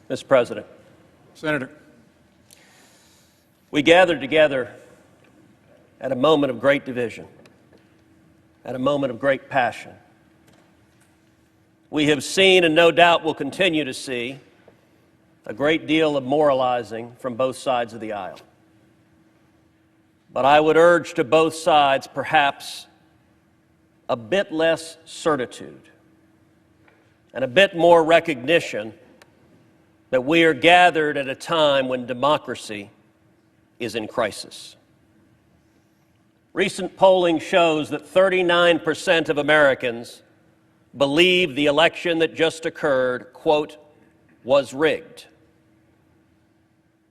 Mr. President, Senator. we gathered together at a moment of great division, at a moment of great passion. We have seen, and no doubt will continue to see, a great deal of moralizing from both sides of the aisle. But I would urge to both sides perhaps a bit less certitude and a bit more recognition that we are gathered at a time when democracy is in crisis. Recent polling shows that 39% of Americans believe the election that just occurred, quote, was rigged.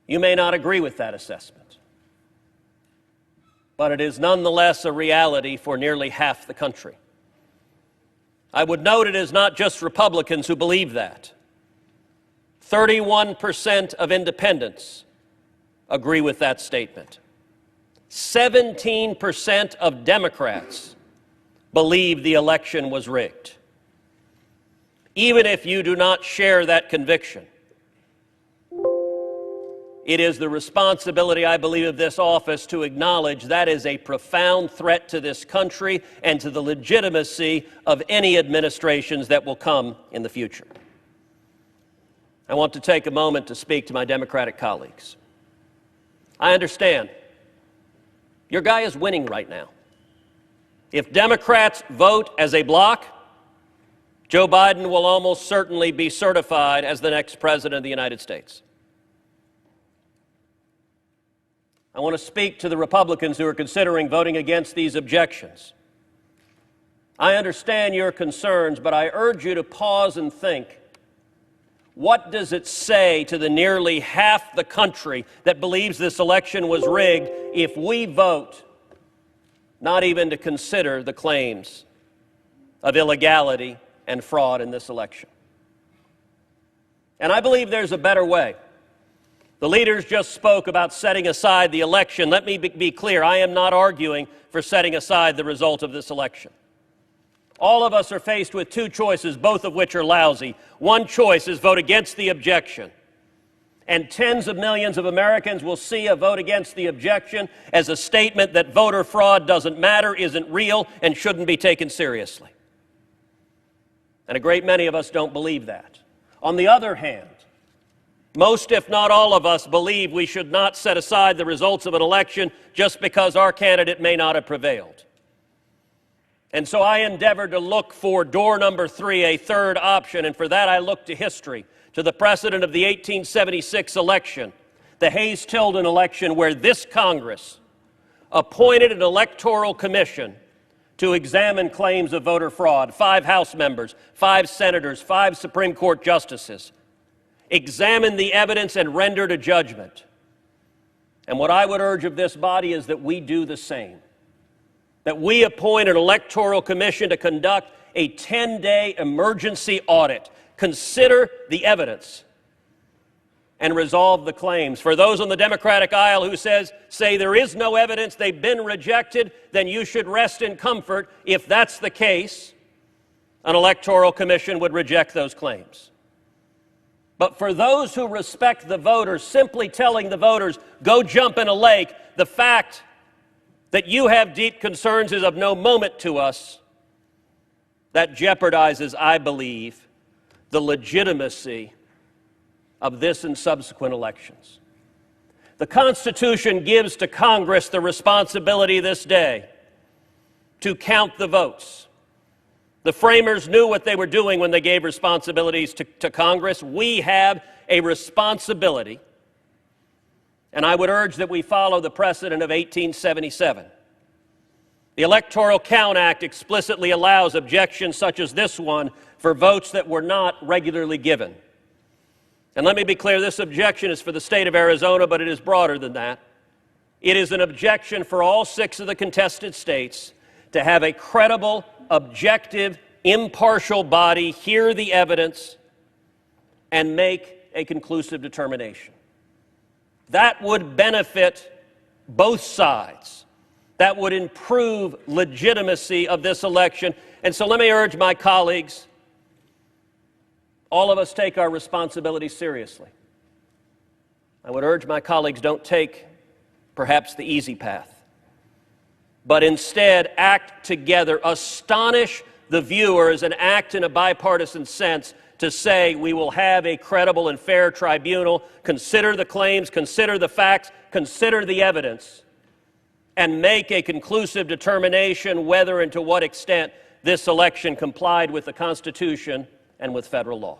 You may not agree with that assessment, but it is nonetheless a reality for nearly half the country. I would note it is not just Republicans who believe that. 31% of independents agree with that statement. 17% of Democrats believe the election was rigged. Even if you do not share that conviction, it is the responsibility, I believe, of this office to acknowledge that is a profound threat to this country and to the legitimacy of any administrations that will come in the future. I want to take a moment to speak to my Democratic colleagues. I understand your guy is winning right now. If Democrats vote as a bloc, Joe Biden will almost certainly be certified as the next president of the United States. I want to speak to the Republicans who are considering voting against these objections. I understand your concerns, but I urge you to pause and think. What does it say to the nearly half the country that believes this election was rigged if we vote not even to consider the claims of illegality and fraud in this election? And I believe there's a better way. The leaders just spoke about setting aside the election. Let me be clear, I am not arguing for setting aside the result of this election. All of us are faced with two choices, both of which are lousy. One choice is vote against the objection. And tens of millions of Americans will see a vote against the objection as a statement that voter fraud doesn't matter, isn't real, and shouldn't be taken seriously. And a great many of us don't believe that. On the other hand, most, if not all of us, believe we should not set aside the results of an election just because our candidate may not have prevailed. And so I endeavored to look for door number 3, a third option, and for that I looked to history, to the precedent of the 1876 election, the Hayes-Tilden election, where this Congress appointed an electoral commission to examine claims of voter fraud. 5 House members, 5 senators, 5 Supreme Court justices examined the evidence and rendered a judgment. And what I would urge of this body is that we do the same. That we appoint an electoral commission to conduct a 10-day emergency audit, consider the evidence, and resolve the claims. For those on the Democratic aisle who say there is no evidence, they've been rejected, then you should rest in comfort. If that's the case, an electoral commission would reject those claims. But for those who respect the voters, simply telling the voters, go jump in a lake, the fact that you have deep concerns is of no moment to us. That jeopardizes, I believe, the legitimacy of this and subsequent elections. The Constitution gives to Congress the responsibility this day to count the votes. The framers knew what they were doing when they gave responsibilities to Congress. We have a responsibility, and I would urge that we follow the precedent of 1877. The Electoral Count Act explicitly allows objections such as this one for votes that were not regularly given. And let me be clear, this objection is for the state of Arizona, but it is broader than that. It is an objection for all 6 of the contested states to have a credible, objective, impartial body hear the evidence and make a conclusive determination. That would benefit both sides. That would improve legitimacy of this election. And so let me urge my colleagues, All of us take our responsibility seriously. I would urge my colleagues, don't take perhaps the easy path, but instead act together, astonish the viewers, and act in a bipartisan sense to say we will have a credible and fair tribunal, consider the claims, consider the facts, consider the evidence, and make a conclusive determination whether and to what extent this election complied with the Constitution and with federal law.